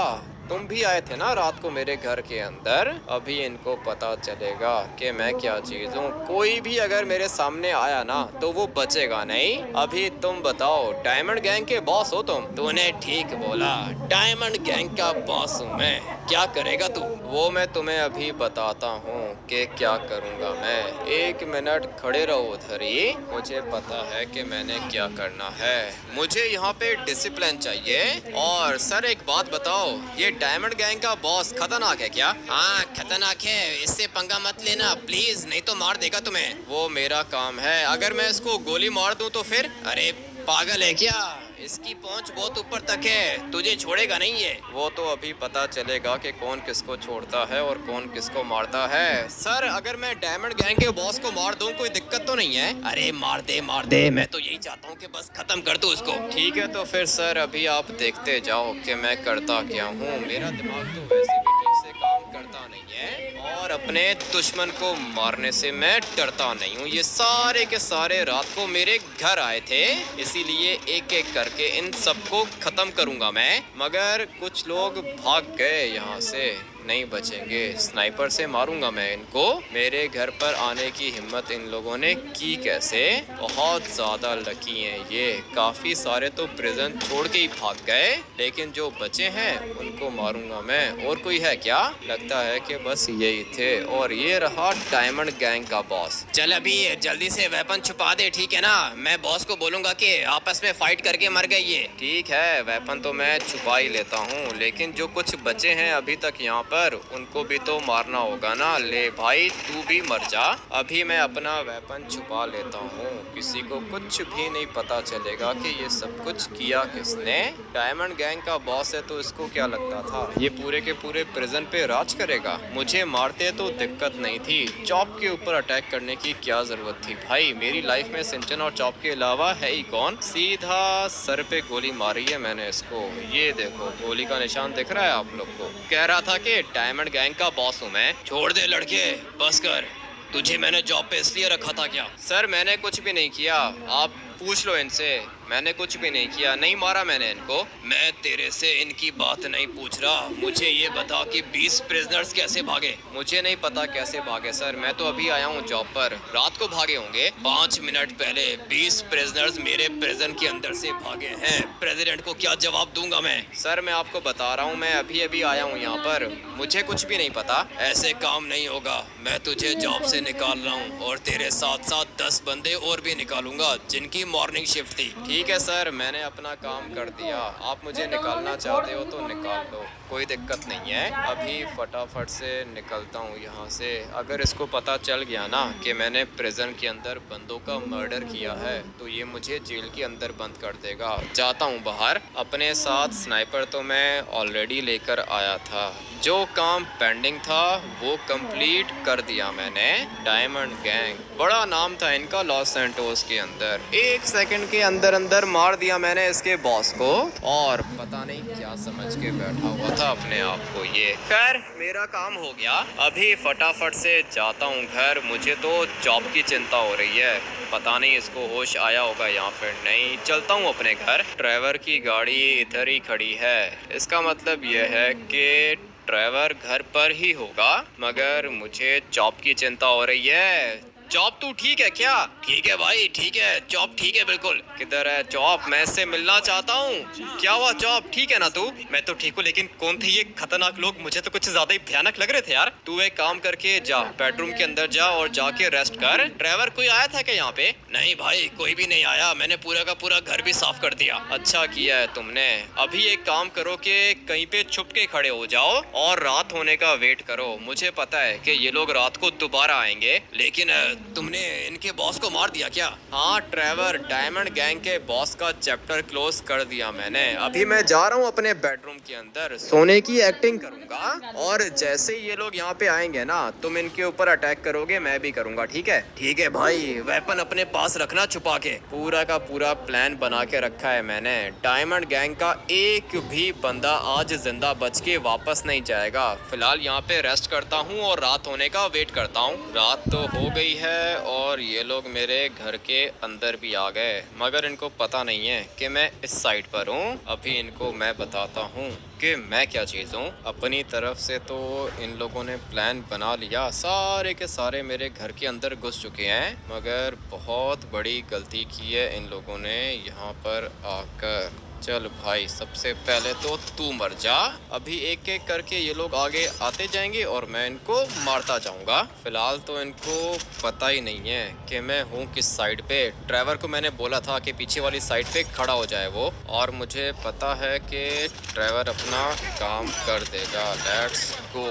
तुम भी आए थे ना रात को मेरे घर के अंदर। अभी इनको पता चलेगा कि मैं क्या चीज हूँ। कोई भी अगर मेरे सामने आया ना तो वो बचेगा नहीं। अभी तुम बताओ, डायमंड गैंग के बॉस हो तुम? तूने ठीक बोला, डायमंड गैंग का बॉस हूँ मैं। क्या करेगा तू? वो मैं तुम्हें अभी बताता हूँ कि क्या करूँगा मैं। 1 मिनट खड़े रहो उधर ही। मुझे पता है कि मैंने क्या करना है। मुझे यहाँ पे डिसिप्लिन चाहिए। और सर एक बात बताओ, ये डायमंड गैंग का बॉस खतरनाक है क्या? हाँ खतरनाक है, इससे पंगा मत लेना प्लीज, नहीं तो मार देगा तुम्हें। वो मेरा काम है। अगर मैं इसको गोली मार दूं तो फिर? अरे पागल है क्या? इसकी पहुंच बहुत ऊपर तक है, तुझे छोड़ेगा नहीं ये। वो तो अभी पता चलेगा कि कौन किसको छोड़ता है और कौन किसको मारता है। सर अगर मैं डायमंड गैंग के बॉस को मार दूं कोई दिक्कत तो नहीं है? अरे मार दे, मैं तो यही चाहता हूँ कि बस खत्म कर दो उसको। ठीक है तो फिर सर अभी आप देखते जाओ कि मैं करता क्या हूँ। मेरा दिमाग तो वैसे भी ठीक से काम करता नहीं है, और अपने दुश्मन को मारने से मैं डरता नहीं हूँ। ये सारे के सारे रात को मेरे घर आए थे, इसीलिए एक एक करके इन सबको खत्म करूंगा मैं। मगर कुछ लोग भाग गए यहाँ से, नहीं बचेंगे। स्नाइपर से मारूंगा मैं इनको। मेरे घर पर आने की हिम्मत इन लोगों ने की कैसे? बहुत ज्यादा लकी हैं ये। काफी सारे तो प्रिजन छोड़ के ही भाग गए, लेकिन जो बचे हैं उनको मारूंगा मैं। और कोई है क्या? लगता है कि बस यही थे। और ये रहा डायमंड गैंग का बॉस। चल अभी जल्दी से वेपन छुपा दे, ठीक है ना? मैं बॉस को बोलूंगा कि आपस में फाइट करके मर गई ये। ठीक है, वेपन तो मैं छुपा ही लेता हूँ, लेकिन जो कुछ बचे हैं अभी तक यहाँ पर उनको भी तो मारना होगा ना। ले भाई तू भी मर जा। अभी मैं अपना वेपन छुपा लेता हूँ, किसी को कुछ भी नहीं पता चलेगा कि ये सब कुछ किया किसने। डायमंड गैंग का बॉस है तो इसको क्या लगता था ये पूरे के पूरे प्रिजन पे राज करेगा? मुझे मारते तो दिक्कत नहीं थी, चॉप के ऊपर अटैक करने की क्या जरूरत थी भाई? मेरी लाइफ में सिंचन और चॉप के अलावा है ही कौन? सीधा सर पे गोली मारी है मैंने इसको। ये देखो गोली का निशान दिख रहा है आप लोग को। कह रहा था कि डायमंड गैंग का बॉस हूँ मैं। छोड़ दे लड़के, बस कर। तुझे मैंने जॉब पे इसलिए रखा था क्या? सर मैंने कुछ भी नहीं किया, आप पूछ लो इनसे। मैंने कुछ भी नहीं किया, नहीं मारा मैंने इनको। मैं तेरे से इनकी बात नहीं पूछ रहा, मुझे ये बता कि 20 प्रिजनर्स कैसे भागे? मुझे नहीं पता कैसे भागे सर, मैं तो अभी आया हूँ जॉब पर। रात को भागे होंगे। 5 मिनट पहले 20 प्रिजनर्स मेरे प्रिजन के अंदर से भागे हैं। प्रेसिडेंट को क्या जवाब दूंगा मैं? सर मैं आपको बता रहा हूँ, मैं अभी अभी आया हूँ यहाँ पर, मुझे कुछ भी नहीं पता। ऐसे काम नहीं होगा, मैं तुझे जॉब से निकाल रहा हूँ और तेरे साथ साथ 10 बंदे और भी निकालूंगा जिनकी मॉर्निंग शिफ्ट थी। ठीक है सर, मैंने अपना काम कर दिया। आप मुझे निकालना चाहते हो तो निकाल लो, कोई दिक्कत नहीं है। अभी फटाफट से निकलता हूँ यहाँ से। अगर इसको पता चल गया ना कि मैंने प्रिजन के अंदर बंदों का मर्डर किया है तो ये मुझे जेल के अंदर बंद कर देगा। जाता हूँ बाहर। अपने साथ स्नाइपर तो मैं ऑलरेडी लेकर आया था, जो काम पेंडिंग था वो कंप्लीट कर दिया मैंने। डायमंड गैंग, बड़ा नाम था इनका लॉस सैंटोस के अंदर। 1 सेकंड के अंदर अंदर मार दिया मैंने इसके बॉस को, और पता नहीं क्या समझ के बैठा हुआ था अपने आप को ये। खैर मेरा काम हो गया, अभी फटाफट से जाता हूँ घर। मुझे तो जॉब की चिंता हो रही है, पता नहीं इसको होश आया होगा या फिर नहीं। चलता हूँ अपने घर। ट्रेवर की गाड़ी इधर ही खड़ी है, इसका मतलब यह है कि ट्रेवर घर पर ही होगा, मगर मुझे जॉब की चिंता हो रही है। जॉब तू ठीक है क्या? ठीक है भाई, ठीक है, जॉब ठीक है बिल्कुल। किधर है जॉब? मैं इससे मिलना चाहता हूँ। क्या हुआ जॉब, ठीक है ना तू? मैं तो ठीक हूँ, लेकिन कौन थे ये खतरनाक लोग? मुझे तो कुछ ज्यादा ही भयानक लग रहे थे यार। तू एक काम करके जा, बेडरूम के अंदर जा और जाके रेस्ट कर। ड्राइवर कोई आया था क्या यहाँ पे? नहीं भाई, कोई भी नहीं आया, मैंने पूरा का पूरा घर भी साफ कर दिया। अच्छा किया है तुमने। अभी एक काम करो कि कहीं पे छुप के खड़े हो जाओ और रात होने का वेट करो। मुझे पता है कि ये लोग रात को दोबारा आएंगे। लेकिन तुमने इनके बॉस को मार दिया क्या? हाँ ट्रेवर, डायमंड गैंग के बॉस का चैप्टर क्लोज कर दिया मैंने। अभी मैं जा रहा हूँ अपने बेडरूम के अंदर, सोने की एक्टिंग करूंगा, और जैसे ही ये लोग यहाँ पे आएंगे ना, तुम इनके ऊपर अटैक करोगे, मैं भी करूंगा, ठीक है? ठीक है भाई, वेपन अपने पास रखना छुपा के। पूरा का पूरा प्लान बना के रखा है मैंने। डायमंड गैंग का एक भी बंदा आज जिंदा बच के वापस नहीं जाएगा। फिलहाल यहाँ पे रेस्ट करता हूँ और रात होने का वेट करता हूँ। रात तो हो गई है और ये लोग मेरे घर के अंदर भी आ गए, मगर इनको पता नहीं है कि मैं इस साइड पर हूँ। अभी इनको मैं बताता हूँ कि मैं क्या चीज़ हूँ। अपनी तरफ से तो इन लोगों ने प्लान बना लिया, सारे के सारे मेरे घर के अंदर घुस चुके हैं, मगर बहुत बड़ी गलती की है इन लोगों ने यहाँ पर आकर। चल भाई, सबसे पहले तो तू मर जा। अभी एक एक करके ये लोग आगे आते जाएंगे और मैं इनको मारता जाऊंगा। फिलहाल तो इनको पता ही नहीं है कि मैं हूँ किस साइड पे। ड्राइवर को मैंने बोला था कि पीछे वाली साइड पे खड़ा हो जाए वो, और मुझे पता है कि ड्राइवर अपना काम कर देगा। Let's go.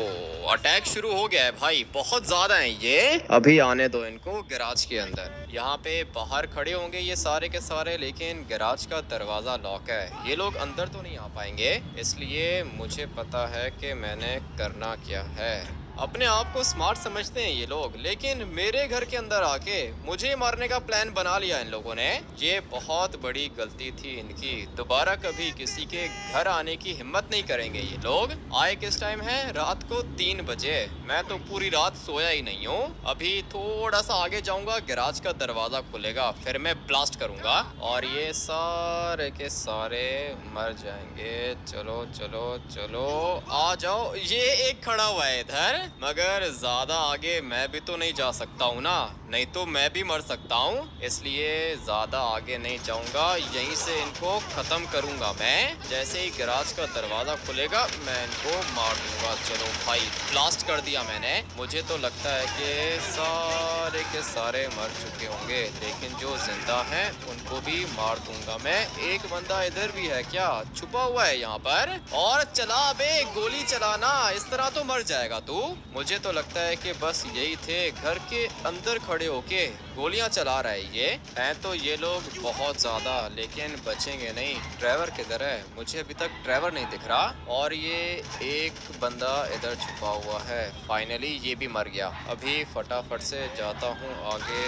अटैक शुरू हो गया है भाई, बहुत ज्यादा है ये। अभी आने दो इनको गैराज के अंदर। यहाँ पे बाहर खड़े होंगे ये सारे के सारे, लेकिन गैराज का दरवाजा लॉक है। ये लोग अंदर तो नहीं आ पाएंगे, इसलिए मुझे पता है कि मैंने करना क्या है। अपने आप को स्मार्ट समझते हैं ये लोग, लेकिन मेरे घर के अंदर आके मुझे मारने का प्लान बना लिया इन लोगों ने। ये बहुत बड़ी गलती थी इनकी। दोबारा कभी किसी के घर आने की हिम्मत नहीं करेंगे ये लोग। आए किस टाइम है? रात को 3 बजे। मैं तो पूरी रात सोया ही नहीं हूँ। अभी थोड़ा सा आगे जाऊंगा, गैराज का दरवाजा खुलेगा, फिर मैं ब्लास्ट करूंगा और ये सारे के सारे मर जाएंगे। चलो चलो चलो, आ जाओ। ये एक खड़ा हुआ है इधर, मगर ज्यादा आगे मैं भी तो नहीं जा सकता हूँ ना, नहीं तो मैं भी मर सकता हूँ, इसलिए ज्यादा आगे नहीं जाऊंगा। यहीं से इनको खत्म करूंगा मैं। जैसे ही गैराज का दरवाजा खुलेगा मैं इनको मार दूंगा। चलो भाई, ब्लास्ट कर दिया मैंने। मुझे तो लगता है कि सारे के सारे मर चुके होंगे, लेकिन जो जिंदा हैं उनको भी मार दूंगा मैं। एक बंदा इधर भी है क्या, छुपा हुआ है यहाँ पर? और चला बे, गोली चलाना, इस तरह तो मर जाएगा तू। मुझे तो लगता है कि बस यही थे, घर के अंदर खड़े होके गोलियां चला रहा है ये। हैं तो ये लोग बहुत ज्यादा, लेकिन बचेंगे नहीं। ड्राइवर किधर है? मुझे अभी तक ड्राइवर नहीं दिख रहा, और ये एक बंदा इधर छुपा हुआ है। फाइनली ये भी मर गया। अभी फटाफट से जाता हूँ आगे।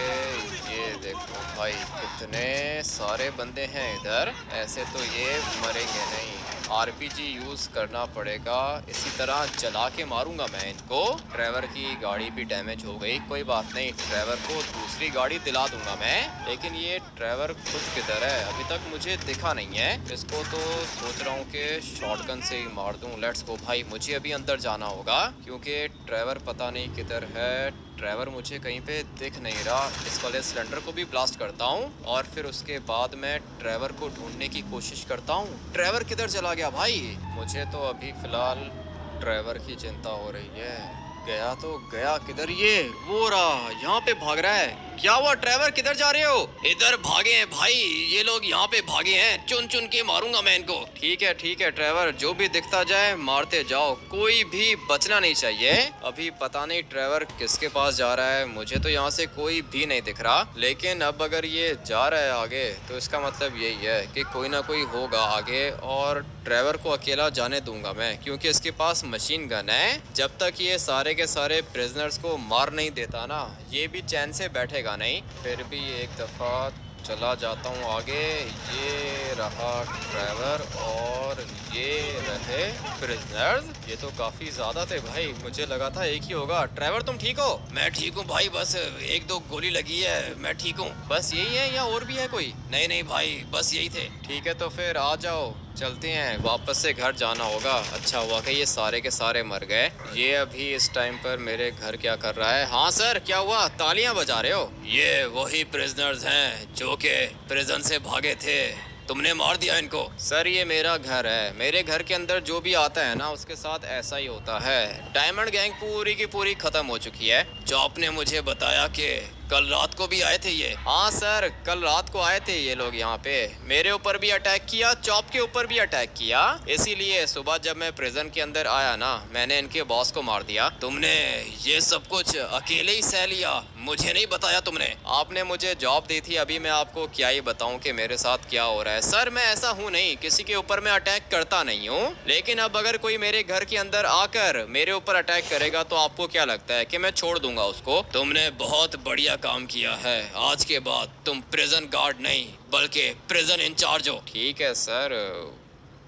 ये देखो भाई, कितने सारे बंदे हैं इधर। ऐसे तो ये मरेंगे नहीं, आरपीजी यूज करना पड़ेगा। इसी तरह जला के मारूंगा मैं इनको। ड्राइवर की गाड़ी भी डैमेज हो गई, कोई बात नहीं, ड्राइवर को दूसरी गाड़ी दिला दूंगा मैं। लेकिन ये ड्राइवर खुद किधर है? अभी तक मुझे दिखा नहीं है। इसको तो सोच रहा हूँ कि शॉटगन से ही मार दूं। लेट्स गो भाई, मुझे अभी अंदर जाना होगा क्योंकि ड्राइवर पता नहीं किधर है। ड्राइवर मुझे कहीं पे दिख नहीं रहा। इस वाले सिलेंडर को भी ब्लास्ट करता हूँ और फिर उसके बाद मैं ड्राइवर को ढूंढने की कोशिश करता हूँ। ड्राइवर किधर चला गया भाई? मुझे तो अभी फिलहाल ड्राइवर की चिंता हो रही है। गया तो गया किधर? ये वो रहा, यहाँ पे भाग रहा है। क्या हुआ ट्रेवर, किधर जा रहे हो? इधर भागे हैं भाई, ये लोग यहाँ पे भागे हैं, चुन चुन के मारूंगा मैं इनको। ठीक है ट्रेवर, जो भी दिखता जाए मारते जाओ, कोई भी बचना नहीं चाहिए। अभी पता नहीं ट्रेवर किसके पास जा रहा है, मुझे तो यहाँ से कोई भी नहीं दिख रहा, लेकिन अब अगर ये जा रहा है आगे तो इसका मतलब यही है कि कोई ना कोई होगा आगे, और ट्रेवर को अकेला जाने दूंगा मैं, क्योंकि इसके पास मशीन गन है। जब तक ये सारे के सारे प्रिजनर्स को मार नहीं देता ना, ये भी चैन से बैठेगा नहीं। फिर भी एक दफ़ा चला जाता हूँ आगे। ये रहा ट्रेवर और ये रहे प्रिजनर्स। ये तो काफी ज्यादा थे भाई, मुझे लगा था एक ही होगा। ट्रेवर तुम ठीक हो? मैं ठीक हूँ भाई, बस एक दो गोली लगी है, मैं ठीक हूँ। बस यही है या और भी है कोई? नहीं नहीं भाई, बस यही थे। ठीक है तो फिर आ जाओ, चलते हैं, वापस से घर जाना होगा। अच्छा हुआ कि ये सारे के सारे मर गए। ये अभी इस टाइम पर मेरे घर क्या कर रहा है? हाँ सर, क्या हुआ, तालियां बजा रहे हो? ये वही प्रिजनर्स हैं जो के प्रिजन से भागे थे, तुमने मार दिया इनको। सर ये मेरा घर है, मेरे घर के अंदर जो भी आता है ना उसके साथ ऐसा ही होता है। डायमंड गैंग पूरी की पूरी खत्म हो चुकी है। चॉप ने मुझे बताया कि कल रात को भी आए थे ये। हाँ सर, कल रात को आए थे ये लोग यहाँ पे, मेरे ऊपर भी अटैक किया, चॉप के ऊपर भी अटैक किया। इसीलिए सुबह जब मैं प्रिजन के अंदर आया ना, मैंने इनके बॉस को मार दिया। तुमने ये सब कुछ अकेले ही सह लिया, मुझे नहीं बताया तुमने। आपने मुझे जॉब दी थी, अभी मैं आपको क्या ही बताऊं कि मेरे साथ क्या हो रहा है। सर मैं ऐसा हूँ नहीं, किसी के ऊपर मैं अटैक करता नहीं हूँ, लेकिन अब अगर कोई मेरे घर के अंदर आकर मेरे ऊपर अटैक करेगा तो आपको क्या लगता है कि मैं छोड़ दूंगा उसको? तुमने बहुत बढ़िया काम किया है, आज के बाद तुम प्रिजन गार्ड नहीं बल्कि प्रिजन इंचार्ज हो। ठीक है सर।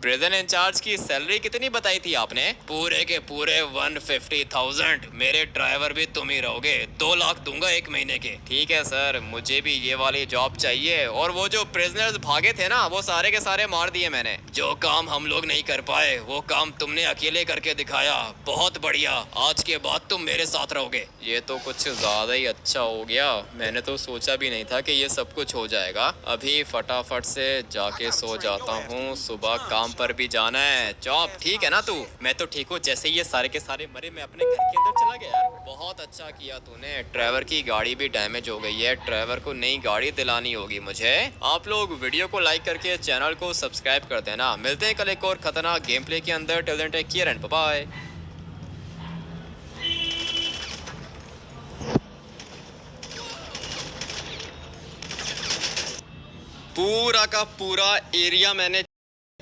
प्रिजन इंचार्ज की सैलरी कितनी बताई थी आपने? पूरे के पूरे 150,000। मेरे ड्राइवर भी तुम ही रहोगे, 2 लाख दूंगा एक महीने के। ठीक है सर, मुझे भी ये वाली जॉब चाहिए। और वो जो प्रिजनर्स भागे थे ना, वो सारे के सारे मार दिए मैंने। जो काम हम लोग नहीं कर पाए वो काम तुमने अकेले करके दिखाया, बहुत बढ़िया। आज के बाद तुम मेरे साथ रहोगे। ये तो कुछ ज्यादा ही अच्छा हो गया, मैंने तो सोचा भी नहीं था कि ये सब कुछ हो जाएगा। अभी फटाफट से जाके सो जाता हूँ, सुबह काम पर भी जाना है। चॉप ठीक है ना तू? मैं तो ठीक हूँ, जैसे ही ये सारे के सारे मरे मैं अपने घर के अंदर चला गया। बहुत अच्छा किया तूने। ट्रेवर की गाड़ी भी डैमेज हो गई है, ट्रेवर को नई गाड़ी दिलानी होगी मुझे। आप लोग वीडियो को लाइक करके चैनल को सब्सक्राइब कर देना। मिलते हैं कल एक और खतरनाक गेम प्ले के अंदर। Till then take care and bye. पूरा का पूरा एरिया मैंने